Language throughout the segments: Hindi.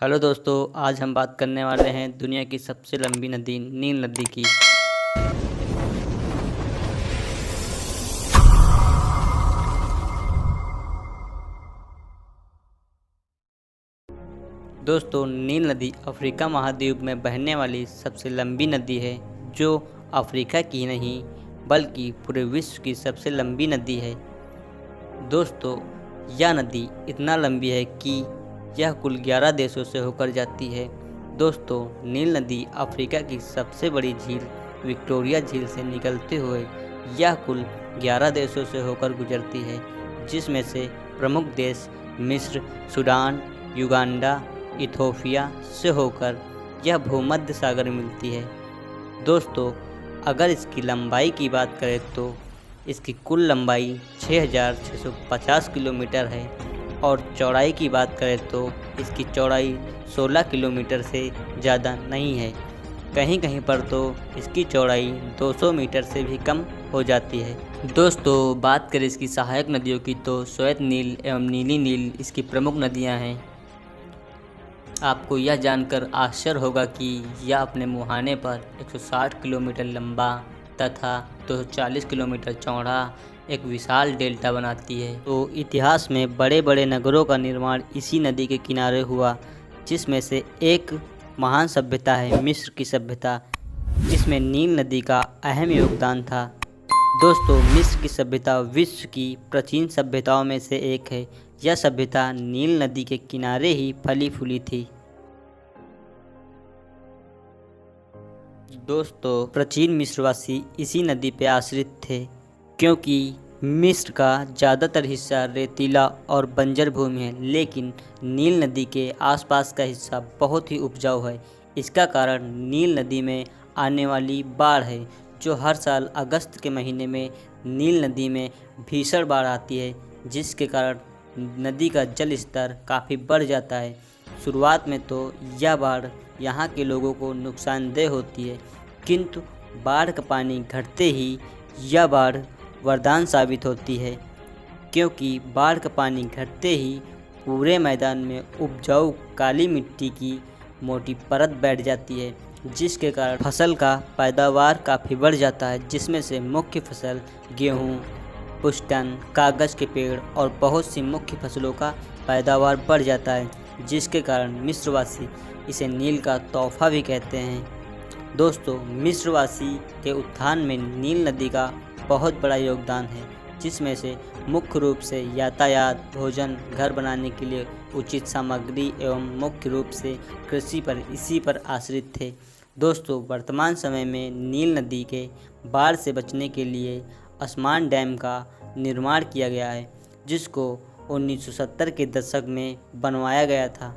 हेलो दोस्तों, आज हम बात करने वाले हैं दुनिया की सबसे लंबी नदी नील नदी की। दोस्तों, नील नदी अफ्रीका महाद्वीप में बहने वाली सबसे लंबी नदी है, जो अफ्रीका की नहीं बल्कि पूरे विश्व की सबसे लंबी नदी है। दोस्तों, यह नदी इतना लंबी है कि यह कुल 11 देशों से होकर जाती है। दोस्तों, नील नदी अफ्रीका की सबसे बड़ी झील विक्टोरिया झील से निकलते हुए यह कुल 11 देशों से होकर गुजरती है, जिसमें से प्रमुख देश मिस्र, सूडान, युगांडा, इथोपिया से होकर यह भूमध्य सागर में मिलती है। दोस्तों, अगर इसकी लंबाई की बात करें तो इसकी कुल लंबाई 6,650 किलोमीटर है और चौड़ाई की बात करें तो इसकी चौड़ाई 16 किलोमीटर से ज़्यादा नहीं है। कहीं कहीं पर तो इसकी चौड़ाई 200 मीटर से भी कम हो जाती है। दोस्तों, बात करें इसकी सहायक नदियों की तो श्वेत नील एवं नीली नील इसकी प्रमुख नदियां हैं। आपको यह जानकर आश्चर्य होगा कि यह अपने मुहाने पर 160 किलोमीटर लंबा तथा 240 किलोमीटर चौड़ा एक विशाल डेल्टा बनाती है। तो इतिहास में बड़े बड़े नगरों का निर्माण इसी नदी के किनारे हुआ, जिसमें से एक महान सभ्यता है मिस्र की सभ्यता, जिसमें नील नदी का अहम योगदान था। दोस्तों, मिस्र की सभ्यता विश्व की प्राचीन सभ्यताओं में से एक है। यह सभ्यता नील नदी के किनारे ही फली फूली थी। दोस्तों, प्राचीन मिस्रवासी इसी नदी पर आश्रित थे, क्योंकि मिस्र का ज़्यादातर हिस्सा रेतीला और बंजर भूमि है, लेकिन नील नदी के आसपास का हिस्सा बहुत ही उपजाऊ है। इसका कारण नील नदी में आने वाली बाढ़ है, जो हर साल अगस्त के महीने में नील नदी में भीषण बाढ़ आती है, जिसके कारण नदी का जल स्तर काफ़ी बढ़ जाता है। शुरुआत में तो यह बाढ़ यहाँ के लोगों को नुकसानदेह होती है, किंतु बाढ़ का पानी घटते ही यह बाढ़ वरदान साबित होती है, क्योंकि बाढ़ का पानी घटते ही पूरे मैदान में उपजाऊ काली मिट्टी की मोटी परत बैठ जाती है, जिसके कारण फसल का पैदावार काफ़ी बढ़ जाता है, जिसमें से मुख्य फसल गेहूँ, पुष्टन, कागज़ के पेड़ और बहुत सी मुख्य फसलों का पैदावार बढ़ जाता है, जिसके कारण मिस्रवासी इसे नील का तोहफा भी कहते हैं। दोस्तों, मिस्रवासी के उत्थान में नील नदी का बहुत बड़ा योगदान है, जिसमें से मुख्य रूप से यातायात, भोजन, घर बनाने के लिए उचित सामग्री एवं मुख्य रूप से कृषि पर इसी पर आश्रित थे। दोस्तों, वर्तमान समय में नील नदी के बाढ़ से बचने के लिए अस्मान डैम का निर्माण किया गया है, जिसको 1970 के दशक में बनवाया गया था।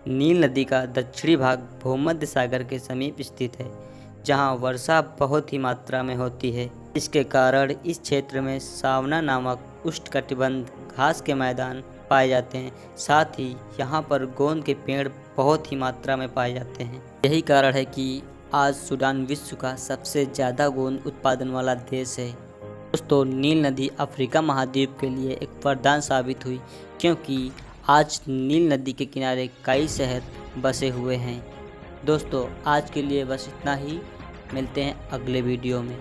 नील नदी का दक्षिणी भाग भूमध्य सागर के समीप स्थित है, जहां वर्षा बहुत ही मात्रा में होती है। इसके कारण इस क्षेत्र में सावना नामक उष्णकटिबंध घास के मैदान पाए जाते हैं। साथ ही यहाँ पर गोंद के पेड़ बहुत ही मात्रा में पाए जाते हैं। यही कारण है कि आज सूडान विश्व का सबसे ज़्यादा गोंद उत्पादन वाला देश है। दोस्तों, नील नदी अफ्रीका महाद्वीप के लिए एक वरदान साबित हुई, क्योंकि आज नील नदी के किनारे कई शहर बसे हुए हैं। दोस्तों, आज के लिए बस इतना ही। मिलते हैं अगले वीडियो में।